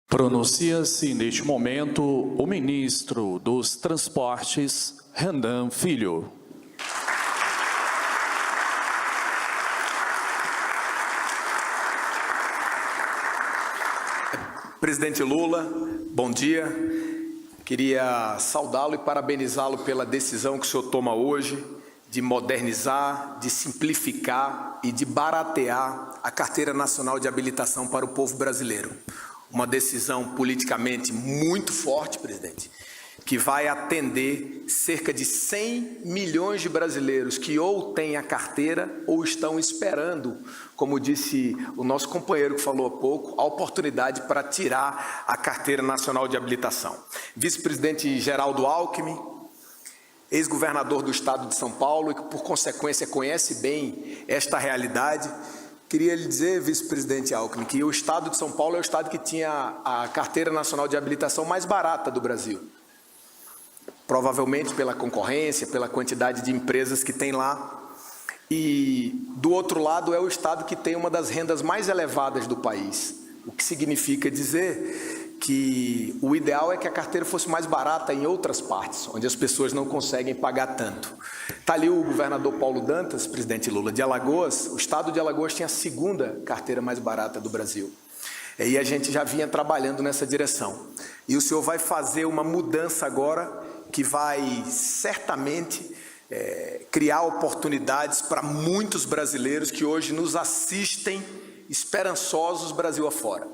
Pronuncia-se neste momento o ministro dos Transportes, Renan Filho. Presidente Lula, bom dia. Queria saudá-lo e parabenizá-lo pela decisão que o senhor toma hoje de modernizar, de simplificar e de baratear a Carteira Nacional de Habilitação para o povo brasileiro. Uma decisão politicamente muito forte, presidente, que vai atender cerca de 100 milhões de brasileiros que ou têm a carteira ou estão esperando, como disse o nosso companheiro que falou há pouco, a oportunidade para tirar a Carteira Nacional de Habilitação. Vice-presidente Geraldo Alckmin, ex-governador do estado de São Paulo e que, por consequência, conhece bem esta realidade. Queria lhe dizer, vice-presidente Alckmin, que o estado de São Paulo é o estado que tinha a Carteira Nacional de Habilitação mais barata do Brasil. Provavelmente pela concorrência, pela quantidade de empresas que tem lá. E, do outro lado, é o estado que tem uma das rendas mais elevadas do país. O que significa dizer que o ideal é que a carteira fosse mais barata em outras partes, onde as pessoas não conseguem pagar tanto. Está ali o governador Paulo Dantas, presidente Lula, de Alagoas. O estado de Alagoas tinha a segunda carteira mais barata do Brasil. E a gente já vinha trabalhando nessa direção. E o senhor vai fazer uma mudança agora que vai certamente criar oportunidades para muitos brasileiros que hoje nos assistem esperançosos Brasil afora.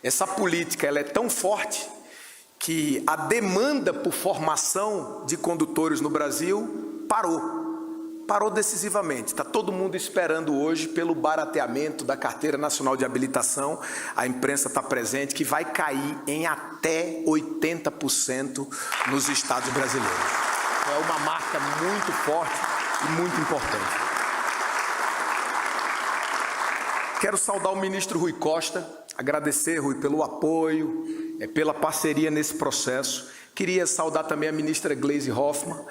Essa política ela é tão forte que a demanda por formação de condutores no Brasil parou decisivamente. Está todo mundo esperando hoje pelo barateamento da Carteira Nacional de Habilitação. A imprensa está presente, que vai cair em até 80% nos estados brasileiros. É uma marca muito forte e muito importante. Quero saudar o ministro Rui Costa, agradecer, Rui, pelo apoio, pela parceria nesse processo. Queria saudar também a ministra Gleisi Hoffmann,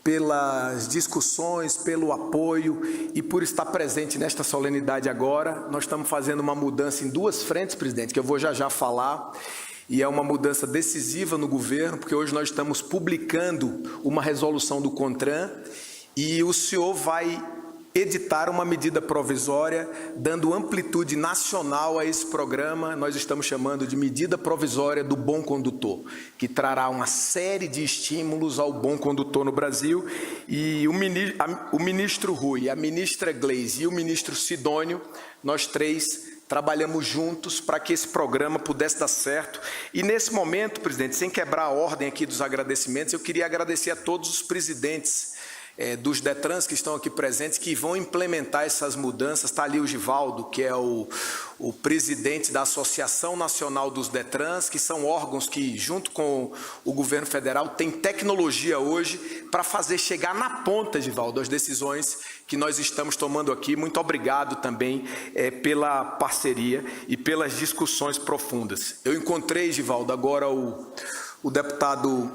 pelas discussões, pelo apoio e por estar presente nesta solenidade agora. Nós estamos fazendo uma mudança em duas frentes, presidente, que eu vou já falar, e é uma mudança decisiva no governo, porque hoje nós estamos publicando uma resolução do CONTRAN e o senhor vai editar uma medida provisória dando amplitude nacional a esse programa. Nós estamos chamando de medida provisória do bom condutor, que trará uma série de estímulos ao bom condutor no Brasil. E o ministro Rui, a ministra Gleisi e o ministro Sidônio, nós três trabalhamos juntos para que esse programa pudesse dar certo. E nesse momento, presidente, sem quebrar a ordem aqui dos agradecimentos, eu queria agradecer a todos os presidentes dos Detrans que estão aqui presentes, que vão implementar essas mudanças. Está ali o Givaldo, que é o presidente da Associação Nacional dos Detrans, que são órgãos que, junto com o governo federal, tem tecnologia hoje para fazer chegar na ponta, Givaldo, as decisões que nós estamos tomando aqui. Muito obrigado também pela parceria e pelas discussões profundas. Eu encontrei, Givaldo, agora o deputado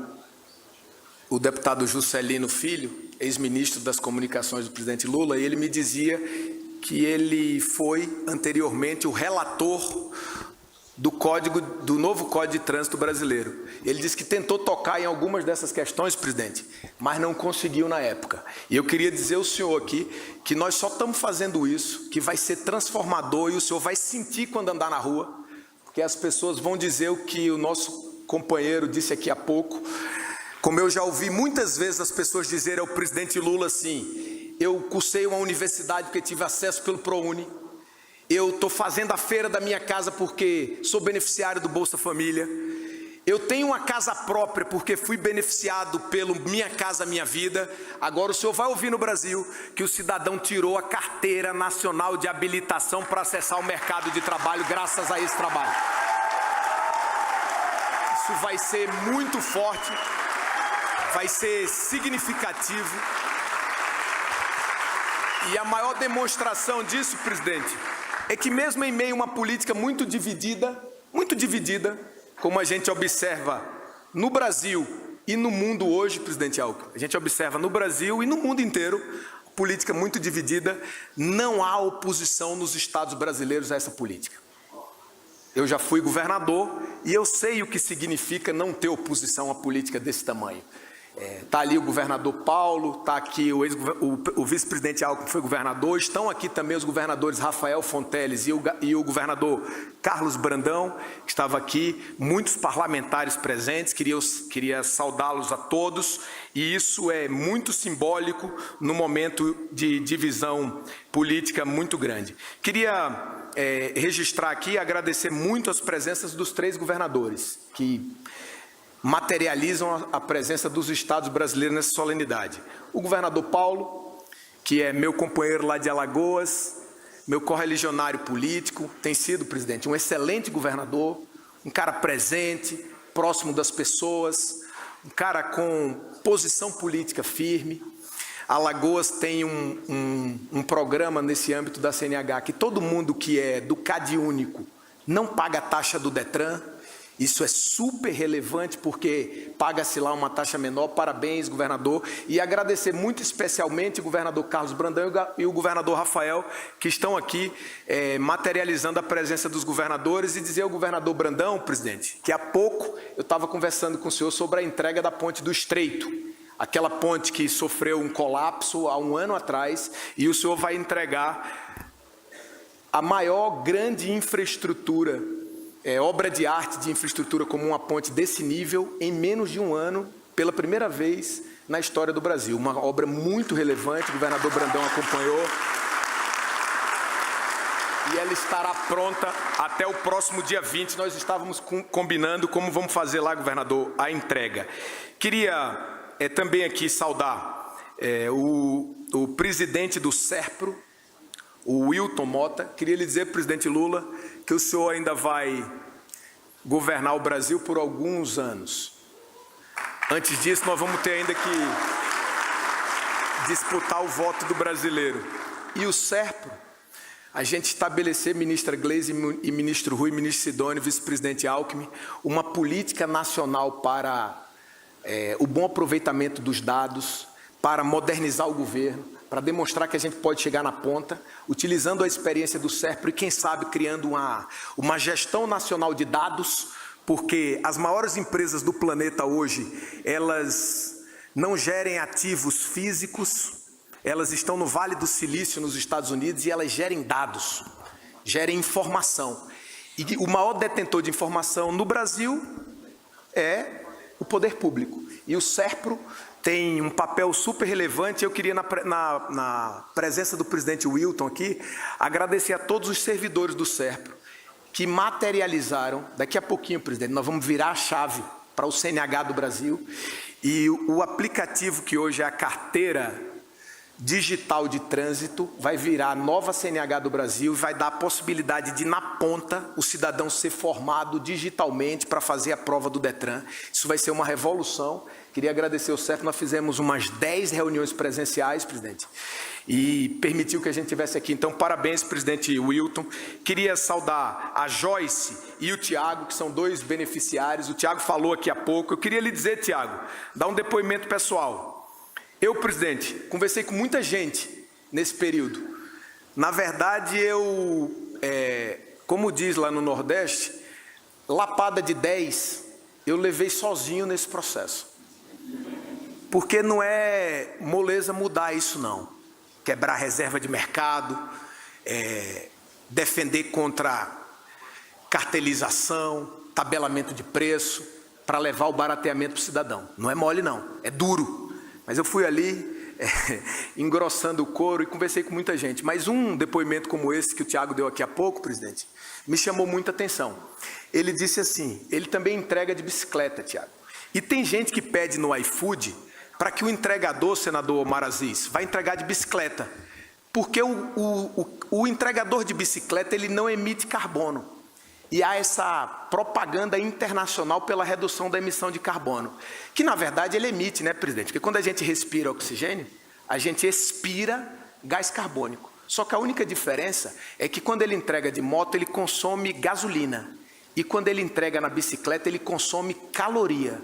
Juscelino Filho, ex-ministro das Comunicações do presidente Lula, e ele me dizia que ele foi anteriormente o relator do novo Código de Trânsito brasileiro. Ele disse que tentou tocar em algumas dessas questões, presidente, mas não conseguiu na época. E eu queria dizer ao senhor aqui que nós só estamos fazendo isso, que vai ser transformador e o senhor vai sentir quando andar na rua, porque as pessoas vão dizer o que o nosso companheiro disse aqui há pouco. Como eu já ouvi muitas vezes as pessoas dizerem ao presidente Lula assim: eu cursei uma universidade porque tive acesso pelo ProUni, eu estou fazendo a feira da minha casa porque sou beneficiário do Bolsa Família, eu tenho uma casa própria porque fui beneficiado pelo Minha Casa Minha Vida. Agora o senhor vai ouvir no Brasil que o cidadão tirou a Carteira Nacional de Habilitação para acessar o mercado de trabalho graças a esse trabalho. Isso vai ser muito forte, vai ser significativo. E a maior demonstração disso, presidente, é que mesmo em meio a uma política muito dividida, como a gente observa no Brasil e no mundo hoje, presidente Alckmin, a gente observa no Brasil e no mundo inteiro, política muito dividida, não há oposição nos estados brasileiros a essa política. eu já fui governador e eu sei o que significa não ter oposição à política desse tamanho. Está ali o governador Paulo, está aqui o vice-presidente Alckmin, que foi governador, estão aqui também os governadores Rafael Fonteles e o governador Carlos Brandão, que estava aqui, muitos parlamentares presentes, queria saudá-los a todos, e isso é muito simbólico no momento de divisão política muito grande. Queria registrar aqui e agradecer muito as presenças dos 3 governadores, que materializam a presença dos estados brasileiros nessa solenidade. O governador Paulo, que é meu companheiro lá de Alagoas, meu correligionário político, tem sido, presidente, um excelente governador, um cara presente, próximo das pessoas, um cara com posição política firme. Alagoas tem um programa nesse âmbito da CNH, que todo mundo que é do CAD único não paga a taxa do Detran. Isso é super relevante porque paga-se lá uma taxa menor. Parabéns, governador. E agradecer muito especialmente o governador Carlos Brandão e o governador Rafael, que estão aqui materializando a presença dos governadores, e dizer ao governador Brandão, presidente, que há pouco eu estava conversando com o senhor sobre a entrega da ponte do Estreito, aquela ponte que sofreu um colapso há um ano atrás, e o senhor vai entregar a maior grande infraestrutura, obra de arte de infraestrutura como uma ponte desse nível, em menos de um ano, pela primeira vez na história do Brasil. Uma obra muito relevante, o governador Brandão acompanhou. E ela estará pronta até o próximo dia 20. Nós estávamos combinando como vamos fazer lá, governador, a entrega. Queria também aqui saudar o presidente do SERPRO, o Wilton Mota. Queria lhe dizer, presidente Lula, que o senhor ainda vai governar o Brasil por alguns anos. Antes disso, nós vamos ter ainda que disputar o voto do brasileiro. E o SERPRO, a gente estabelecer, ministra Gleisi e ministro Rui, ministro Sidônio, vice-presidente Alckmin, uma política nacional para o bom aproveitamento dos dados, para modernizar o governo, para demonstrar que a gente pode chegar na ponta, utilizando a experiência do SERPRO e, quem sabe, criando uma gestão nacional de dados, porque as maiores empresas do planeta hoje, elas não gerem ativos físicos, elas estão no Vale do Silício, nos Estados Unidos, e elas gerem dados, gerem informação. E o maior detentor de informação no Brasil é o poder público. E o SERPRO tem um papel super relevante. Eu queria, na presença do presidente Wilton aqui, agradecer a todos os servidores do SERPRO que materializaram, daqui a pouquinho, presidente, nós vamos virar a chave para o CNH do Brasil, e o aplicativo que hoje é a carteira digital de trânsito vai virar a nova CNH do Brasil e vai dar a possibilidade de, na ponta, o cidadão ser formado digitalmente para fazer a prova do Detran. Isso vai ser uma revolução. Queria agradecer ao SERPRO, nós fizemos umas 10 reuniões presenciais, presidente, e permitiu que a gente tivesse aqui. Então, parabéns, presidente Wilton. Queria saudar a Joyce e o Tiago, que são 2 beneficiários. O Tiago falou aqui há pouco. Eu queria lhe dizer, Tiago, dar um depoimento pessoal. Eu, presidente, conversei com muita gente nesse período. Na verdade, como diz lá no Nordeste, lapada de 10, eu levei sozinho nesse processo. Porque não é moleza mudar isso, não. Quebrar reserva de mercado, defender contra cartelização, tabelamento de preço, para levar o barateamento para o cidadão. Não é mole, não. É duro. Mas eu fui ali, engrossando o couro, e conversei com muita gente. Mas um depoimento como esse que o Tiago deu aqui há pouco, presidente, me chamou muita atenção. Ele disse assim, ele também entrega de bicicleta, Tiago. E tem gente que pede no iFood para que o entregador, senador Omar Aziz, vai entregar de bicicleta. Porque o entregador de bicicleta, ele não emite carbono. E há essa propaganda internacional pela redução da emissão de carbono, que na verdade ele emite, né, presidente? Porque quando a gente respira oxigênio, a gente expira gás carbônico. Só que a única diferença é que quando ele entrega de moto, ele consome gasolina. E quando ele entrega na bicicleta, ele consome caloria.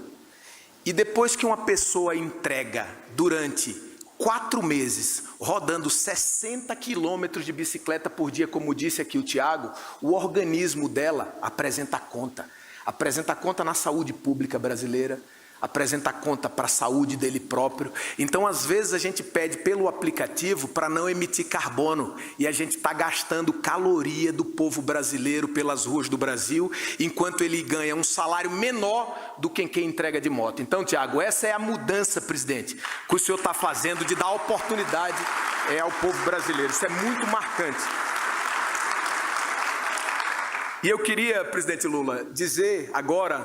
E depois que uma pessoa entrega durante 4 meses, rodando 60 quilômetros de bicicleta por dia, como disse aqui o Tiago, o organismo dela apresenta conta. Apresenta conta na saúde pública brasileira, apresenta conta para a saúde dele próprio. Então, às vezes, a gente pede pelo aplicativo para não emitir carbono e a gente está gastando caloria do povo brasileiro pelas ruas do Brasil, enquanto ele ganha um salário menor do que quem entrega de moto. Então, Tiago, essa é a mudança, presidente, que o senhor está fazendo de dar oportunidade ao povo brasileiro. Isso é muito marcante. E eu queria, presidente Lula, dizer agora,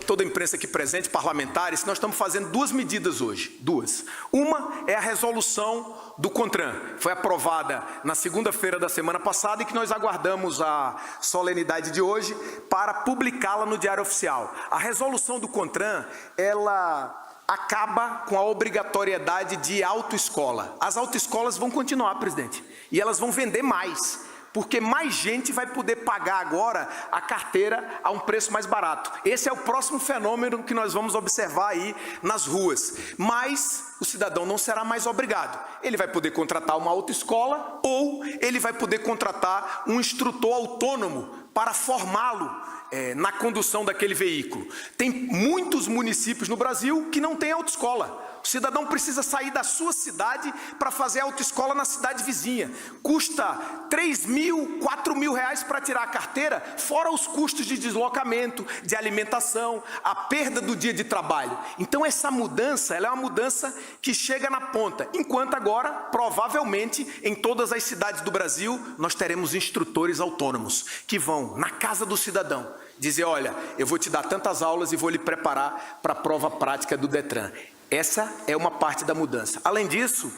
toda a imprensa aqui presente, parlamentares, que nós estamos fazendo 2 medidas hoje, 2. Uma é a resolução do CONTRAN, foi aprovada na segunda-feira da semana passada e que nós aguardamos a solenidade de hoje para publicá-la no Diário Oficial. A resolução do CONTRAN, ela acaba com a obrigatoriedade de autoescola. As autoescolas vão continuar, presidente, e elas vão vender mais, porque mais gente vai poder pagar agora a carteira a um preço mais barato. Esse é o próximo fenômeno que nós vamos observar aí nas ruas. Mas o cidadão não será mais obrigado. Ele vai poder contratar uma autoescola ou ele vai poder contratar um instrutor autônomo para formá-lo na condução daquele veículo. Tem muitos municípios no Brasil que não têm autoescola. O cidadão precisa sair da sua cidade para fazer autoescola na cidade vizinha. Custa 3 mil, 4 mil reais para tirar a carteira, fora os custos de deslocamento, de alimentação, a perda do dia de trabalho. Então essa mudança, ela é uma mudança que chega na ponta. Enquanto agora, provavelmente, em todas as cidades do Brasil, nós teremos instrutores autônomos que vão na casa do cidadão dizer, olha, eu vou te dar tantas aulas e vou lhe preparar para a prova prática do Detran. Essa é uma parte da mudança. Além disso,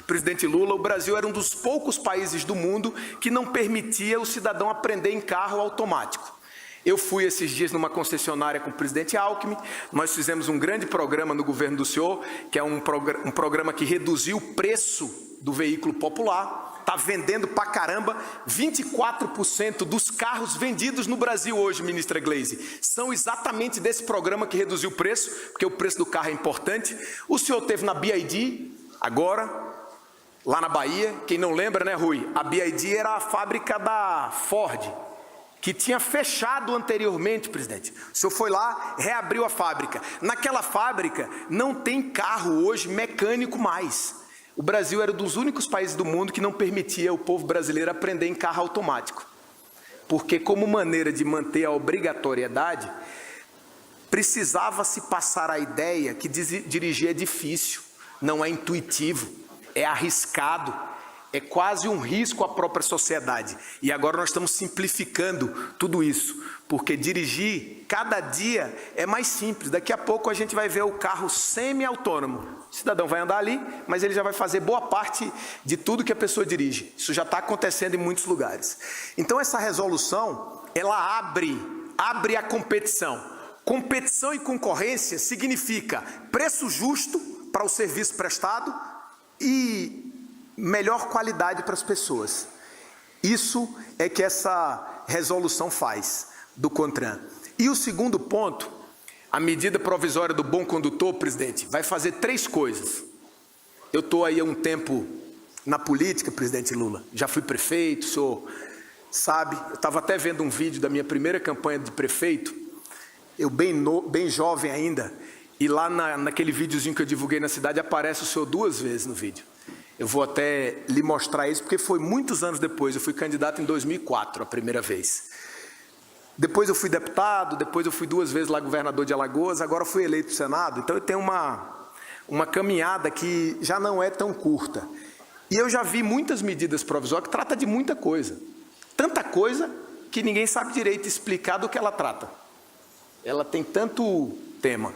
presidente Lula, o Brasil era um dos poucos países do mundo que não permitia o cidadão aprender em carro automático. Eu fui esses dias numa concessionária com o presidente Alckmin, nós fizemos um grande programa no governo do senhor, que é um programa que reduziu o preço do veículo popular, está vendendo pra caramba. 24% dos carros vendidos no Brasil hoje, ministra Gleisi, são exatamente desse programa que reduziu o preço, porque o preço do carro é importante. O senhor teve na BYD, agora, lá na Bahia, quem não lembra, né, Rui? A BYD era a fábrica da Ford, que tinha fechado anteriormente, presidente. O senhor foi lá, reabriu a fábrica. Naquela fábrica não tem carro hoje mecânico mais. O Brasil era um dos únicos países do mundo que não permitia o povo brasileiro aprender em carro automático. Porque, como maneira de manter a obrigatoriedade, precisava-se passar a ideia que dirigir é difícil, não é intuitivo, é arriscado, é quase um risco à própria sociedade. E agora nós estamos simplificando tudo isso, porque dirigir cada dia é mais simples. Daqui a pouco a gente vai ver o carro semi-autônomo. O cidadão vai andar ali, mas ele já vai fazer boa parte de tudo que a pessoa dirige. Isso já está acontecendo em muitos lugares. Então essa resolução, ela abre a competição. Competição e concorrência significa preço justo para o serviço prestado e melhor qualidade para as pessoas. Isso é que essa resolução faz do CONTRAN. E o segundo ponto, a medida provisória do bom condutor, presidente, vai fazer 3 coisas. Eu estou aí há um tempo na política, presidente Lula, já fui prefeito, o senhor sabe, eu estava até vendo um vídeo da minha primeira campanha de prefeito, eu bem jovem ainda, e lá naquele videozinho que eu divulguei na cidade, aparece o senhor 2 vezes no vídeo. Eu vou até lhe mostrar isso, porque foi muitos anos depois, eu fui candidato em 2004, a primeira vez. Depois eu fui deputado, depois eu fui 2 vezes lá governador de Alagoas, agora fui eleito para o Senado, então eu tenho uma caminhada que já não é tão curta. E eu já vi muitas medidas provisórias que tratam de muita coisa. Tanta coisa que ninguém sabe direito explicar do que ela trata. Ela tem tanto tema.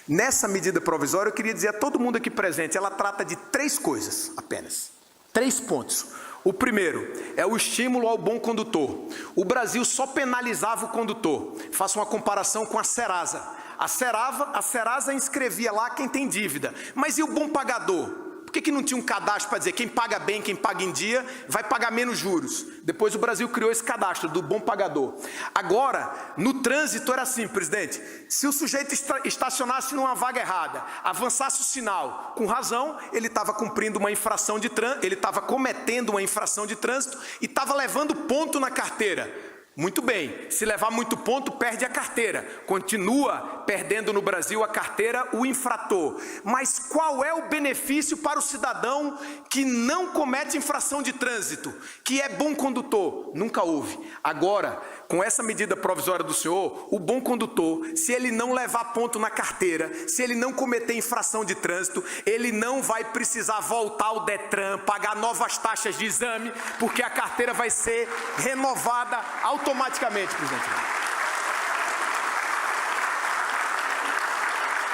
Nessa medida provisória, eu queria dizer a todo mundo aqui presente, ela trata de 3 coisas apenas. 3 pontos. O primeiro é o estímulo ao bom condutor. O Brasil só penalizava o condutor. Faço uma comparação com a Serasa. A Serasa inscrevia lá quem tem dívida. Mas e o bom pagador? Por que não tinha um cadastro para dizer quem paga bem, quem paga em dia, vai pagar menos juros? Depois o Brasil criou esse cadastro do bom pagador. Agora, no trânsito era assim, presidente, se o sujeito estacionasse numa vaga errada, avançasse o sinal, com razão, ele estava cumprindo uma infração de trânsito, ele estava cometendo uma infração de trânsito e estava levando ponto na carteira. Muito bem, se levar muito ponto, perde a carteira. Continua perdendo no Brasil a carteira o infrator. Mas qual é o benefício para o cidadão que não comete infração de trânsito, que é bom condutor? Nunca houve. Agora, com essa medida provisória do senhor, o bom condutor, se ele não levar ponto na carteira, se ele não cometer infração de trânsito, ele não vai precisar voltar ao Detran, pagar novas taxas de exame, porque a carteira vai ser renovada automaticamente, presidente.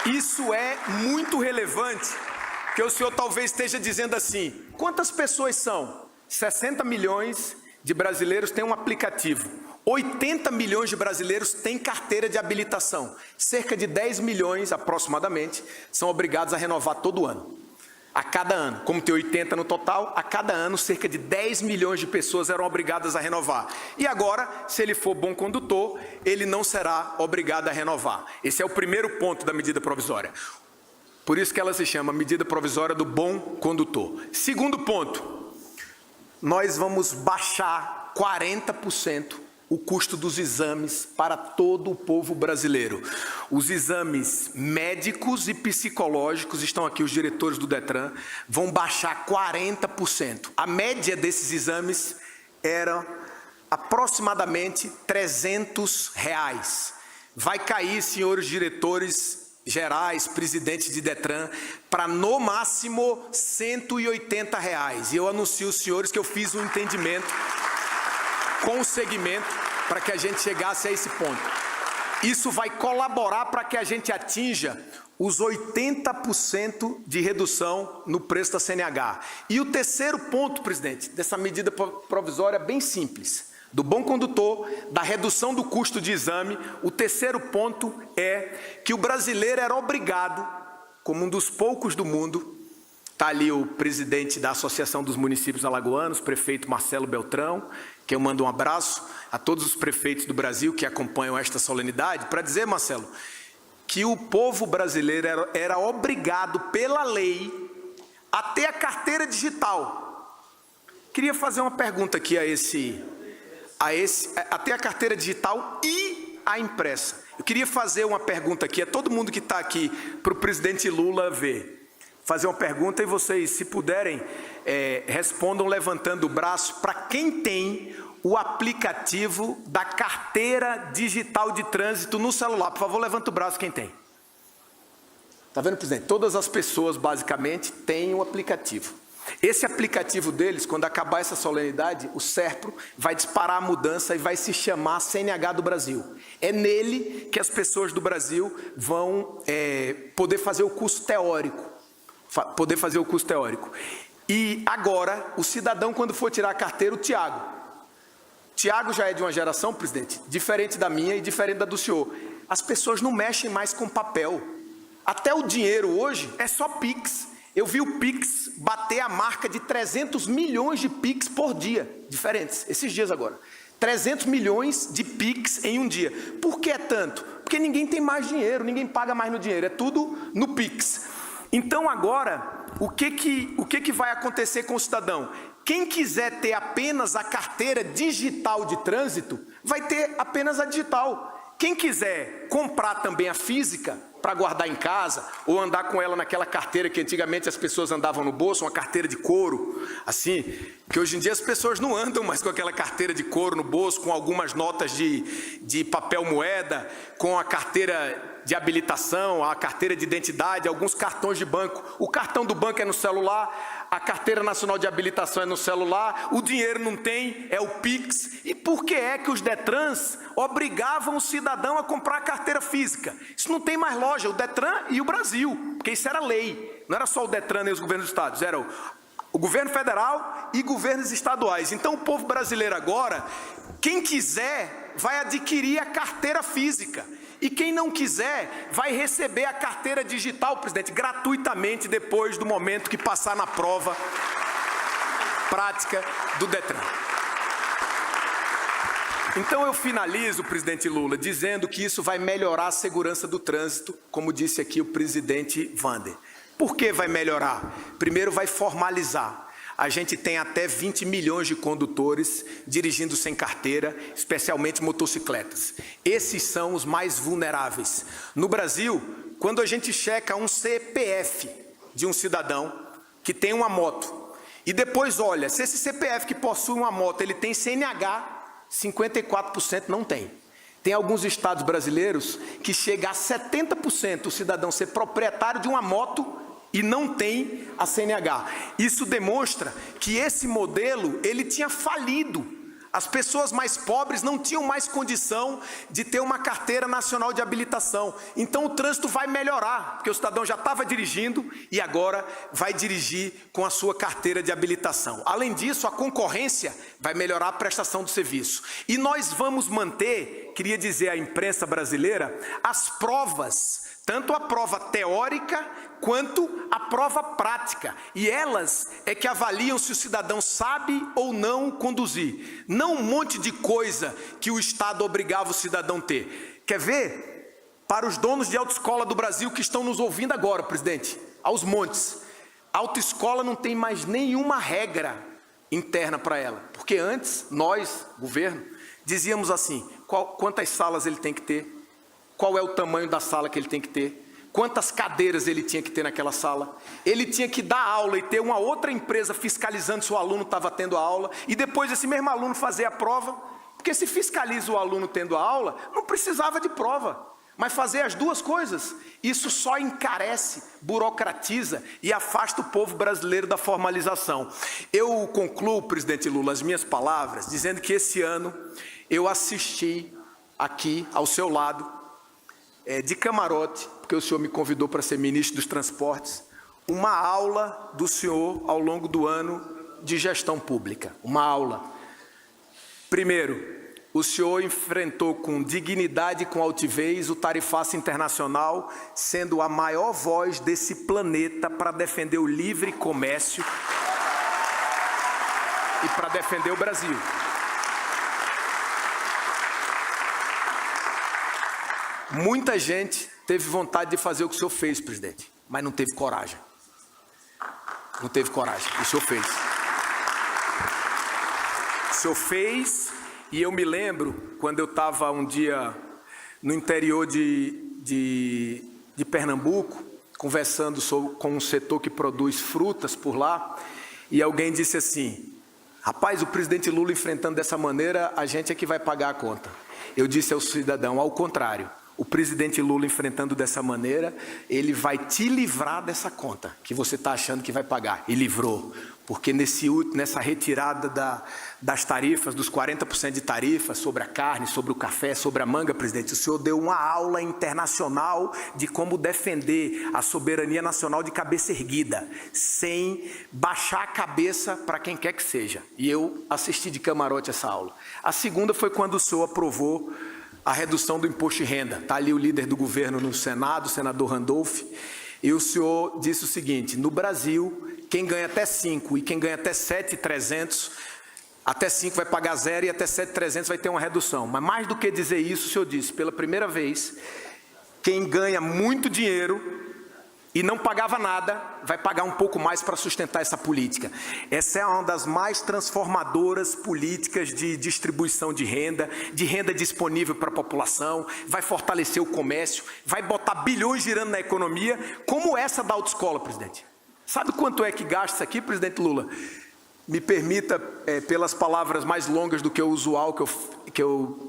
Isso é muito relevante, que o senhor talvez esteja dizendo assim, quantas pessoas são? 60 milhões de brasileiros têm um aplicativo. 80 milhões de brasileiros têm carteira de habilitação. Cerca de 10 milhões, aproximadamente, são obrigados a renovar todo ano. A cada ano, como tem 80 no total, a cada ano, cerca de 10 milhões de pessoas eram obrigadas a renovar. E agora, se ele for bom condutor, ele não será obrigado a renovar. Esse é o primeiro ponto da medida provisória. Por isso que ela se chama medida provisória do bom condutor. Segundo ponto, nós vamos baixar 40% o custo dos exames para todo o povo brasileiro. Os exames médicos e psicológicos, estão aqui os diretores do Detran, vão baixar 40%. A média desses exames era aproximadamente R$300. Vai cair, senhores diretores gerais, presidentes de Detran, para no máximo R$180. E eu anuncio aos senhores que eu fiz um entendimento com o segmento para que a gente chegasse a esse ponto. Isso vai colaborar para que a gente atinja os 80% de redução no preço da CNH. E o terceiro ponto, presidente, dessa medida provisória bem simples, do bom condutor, da redução do custo de exame, o terceiro ponto é que o brasileiro era obrigado, como um dos poucos do mundo, está ali o presidente da Associação dos Municípios Alagoanos, prefeito Marcelo Beltrão, que eu mando um abraço a todos os prefeitos do Brasil que acompanham esta solenidade, para dizer, Marcelo, que o povo brasileiro era obrigado pela lei a ter a carteira digital. Queria fazer uma pergunta aqui a ter a carteira digital e a impressa. Eu queria fazer uma pergunta aqui a todo mundo que está aqui, para o presidente Lula ver. Fazer uma pergunta e vocês, se puderem, respondam levantando o braço para quem tem o aplicativo da carteira digital de trânsito no celular. Por favor, levanta o braço quem tem. Está vendo, presidente? Todas as pessoas, basicamente, têm o aplicativo. Esse aplicativo deles, quando acabar essa solenidade, o SERPRO vai disparar a mudança e vai se chamar CNH do Brasil. É nele que as pessoas do Brasil vão poder fazer o curso teórico. E agora, o cidadão, quando for tirar a carteira, o Tiago já é de uma geração, presidente, diferente da minha e diferente da do senhor. As pessoas não mexem mais com papel. Até o dinheiro hoje é só Pix. Eu vi o Pix bater a marca de 300 milhões de Pix por dia, diferentes, esses dias agora. 300 milhões de Pix em um dia. Por que é tanto? Porque ninguém tem mais dinheiro, ninguém paga mais no dinheiro, é tudo no Pix. Então agora, o que vai acontecer com o cidadão? Quem quiser ter apenas a carteira digital de trânsito, vai ter apenas a digital. Quem quiser comprar também a física, para guardar em casa, ou andar com ela naquela carteira que antigamente as pessoas andavam no bolso, uma carteira de couro, assim, que hoje em dia as pessoas não andam mais com aquela carteira de couro no bolso, com algumas notas de papel moeda, com a carteira de habilitação, a carteira de identidade, alguns cartões de banco. O cartão do banco é no celular, a carteira nacional de habilitação é no celular, o dinheiro não tem, é o Pix. E por que é que os Detrans obrigavam o cidadão a comprar a carteira física? Isso não tem mais loja, o Detran e o Brasil, porque isso era lei. Não era só o Detran nem os governos do estado, era o governo federal e governos estaduais. Então o povo brasileiro agora, quem quiser, vai adquirir a carteira física. E quem não quiser vai receber a carteira digital, presidente, gratuitamente depois do momento que passar na prova prática do Detran. Então eu finalizo, presidente Lula, dizendo que isso vai melhorar a segurança do trânsito, como disse aqui o presidente Wander. Por que vai melhorar? Primeiro, vai formalizar. A gente tem até 20 milhões de condutores dirigindo sem carteira, especialmente motocicletas. Esses são os mais vulneráveis. No Brasil, quando a gente checa um CPF de um cidadão que tem uma moto, e depois olha, se esse CPF que possui uma moto, ele tem CNH, 54% não tem. Tem alguns estados brasileiros que chega a 70% o cidadão ser proprietário de uma moto e não tem a CNH. Isso demonstra que esse modelo, ele tinha falido. As pessoas mais pobres não tinham mais condição de ter uma carteira nacional de habilitação. Então o trânsito vai melhorar, porque o cidadão já estava dirigindo e agora vai dirigir com a sua carteira de habilitação. Além disso, a concorrência vai melhorar a prestação do serviço. E nós vamos manter, queria dizer à imprensa brasileira, as provas, tanto a prova teórica quanto a prova prática. E elas é que avaliam se o cidadão sabe ou não conduzir. Não um monte de coisa que o Estado obrigava o cidadão a ter. Quer ver? Para os donos de autoescola do Brasil que estão nos ouvindo agora, presidente, aos montes, a autoescola não tem mais nenhuma regra interna para ela. Porque antes, nós, governo, dizíamos assim, quantas salas ele tem que ter, qual é o tamanho da sala que ele tem que ter, quantas cadeiras ele tinha que ter naquela sala. Ele tinha que dar aula e ter uma outra empresa fiscalizando se o aluno estava tendo a aula, e depois esse mesmo aluno fazer a prova, porque se fiscaliza o aluno tendo a aula, não precisava de prova. Mas fazer as duas coisas, isso só encarece, burocratiza e afasta o povo brasileiro da formalização. Eu concluo, presidente Lula, as minhas palavras, dizendo que esse ano eu assisti aqui, ao seu lado, de camarote, porque o senhor me convidou para ser ministro dos transportes, uma aula do senhor ao longo do ano de gestão pública. Uma aula. Primeiro, o senhor enfrentou com dignidade e com altivez o tarifaço internacional, sendo a maior voz desse planeta para defender o livre comércio e para defender o Brasil. Muita gente teve vontade de fazer o que o senhor fez, presidente, mas não teve coragem. Não teve coragem, o senhor fez. O senhor fez, e eu me lembro, quando eu estava um dia no interior de Pernambuco, conversando com um setor que produz frutas por lá, e alguém disse assim, rapaz, o presidente Lula enfrentando dessa maneira, a gente é que vai pagar a conta. Eu disse ao cidadão, ao contrário. O presidente Lula enfrentando dessa maneira, ele vai te livrar dessa conta que você está achando que vai pagar. E livrou, porque nessa retirada das tarifas, dos 40% de tarifas sobre a carne, sobre o café, sobre a manga, presidente, o senhor deu uma aula internacional de como defender a soberania nacional de cabeça erguida, sem baixar a cabeça para quem quer que seja. E eu assisti de camarote essa aula. A segunda foi quando o senhor aprovou a redução do imposto de renda. Está ali o líder do governo no Senado, o senador Randolph, e o senhor disse o seguinte, no Brasil, quem ganha até 5 e quem ganha até 7.300, até 5 vai pagar 0 e até 7.300 vai ter uma redução. Mas mais do que dizer isso, o senhor disse, pela primeira vez, quem ganha muito dinheiro e não pagava nada, vai pagar um pouco mais para sustentar essa política. Essa é uma das mais transformadoras políticas de distribuição de renda disponível para a população, vai fortalecer o comércio, vai botar bilhões girando na economia, como essa da autoescola, presidente. Sabe quanto é que gasta isso aqui, presidente Lula? Me permita, pelas palavras mais longas do que o usual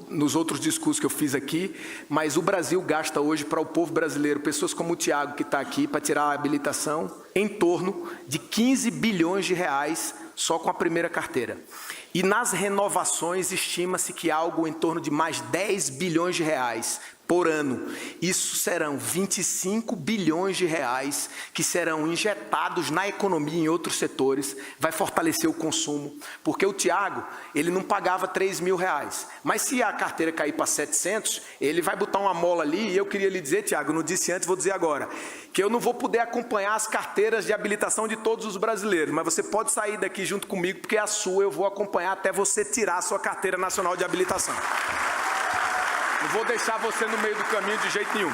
nos outros discursos que eu fiz aqui, mas o Brasil gasta hoje para o povo brasileiro, pessoas como o Tiago, que está aqui para tirar a habilitação, em torno de 15 bilhões de reais só com a primeira carteira. E nas renovações estima-se que algo em torno de mais 10 bilhões de reais por ano. Isso serão 25 bilhões de reais que serão injetados na economia em outros setores, vai fortalecer o consumo, porque o Tiago, ele não pagava 3 mil reais, mas se a carteira cair para 700, ele vai botar uma mola ali, e eu queria lhe dizer, Tiago, não disse antes, vou dizer agora, que eu não vou poder acompanhar as carteiras de habilitação de todos os brasileiros, mas você pode sair daqui junto comigo, porque a sua eu vou acompanhar até você tirar a sua carteira nacional de habilitação. Não vou deixar você no meio do caminho de jeito nenhum.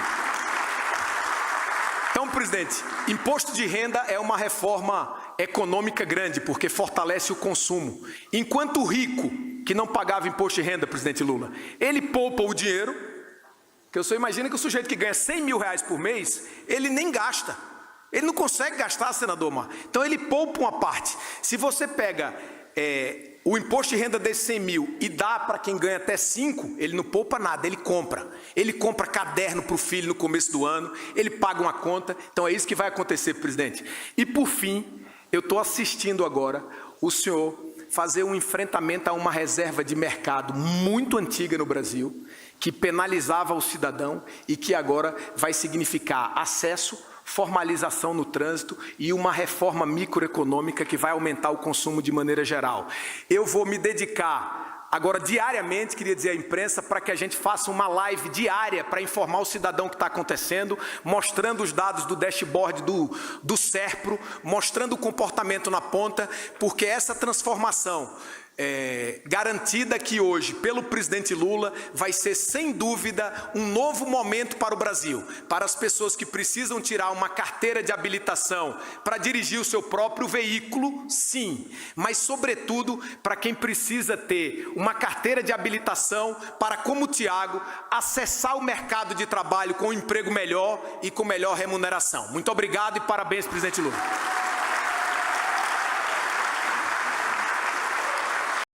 Então, presidente, imposto de renda é uma reforma econômica grande, porque fortalece o consumo. Enquanto o rico, que não pagava imposto de renda, presidente Lula, ele poupa o dinheiro, que eu só imagino que o sujeito que ganha 100 mil reais por mês, ele nem gasta. Ele não consegue gastar, senador Omar. Então, ele poupa uma parte. Se você pega o imposto de renda desse 100 mil e dá para quem ganha até 5, ele não poupa nada, ele compra. Ele compra caderno para o filho no começo do ano, ele paga uma conta. Então é isso que vai acontecer, presidente. E por fim, eu estou assistindo agora o senhor fazer um enfrentamento a uma reserva de mercado muito antiga no Brasil, que penalizava o cidadão e que agora vai significar acesso, formalização no trânsito e uma reforma microeconômica que vai aumentar o consumo de maneira geral. Eu vou me dedicar agora diariamente, queria dizer à imprensa, para que a gente faça uma live diária para informar o cidadão o que está acontecendo, mostrando os dados do dashboard do SERPRO, mostrando o comportamento na ponta, porque essa transformação garantida aqui hoje pelo presidente Lula vai ser sem dúvida um novo momento para o Brasil, para as pessoas que precisam tirar uma carteira de habilitação para dirigir o seu próprio veículo, sim, mas sobretudo para quem precisa ter uma carteira de habilitação para, como o Tiago, acessar o mercado de trabalho com um emprego melhor e com melhor remuneração. Muito obrigado e parabéns, presidente Lula.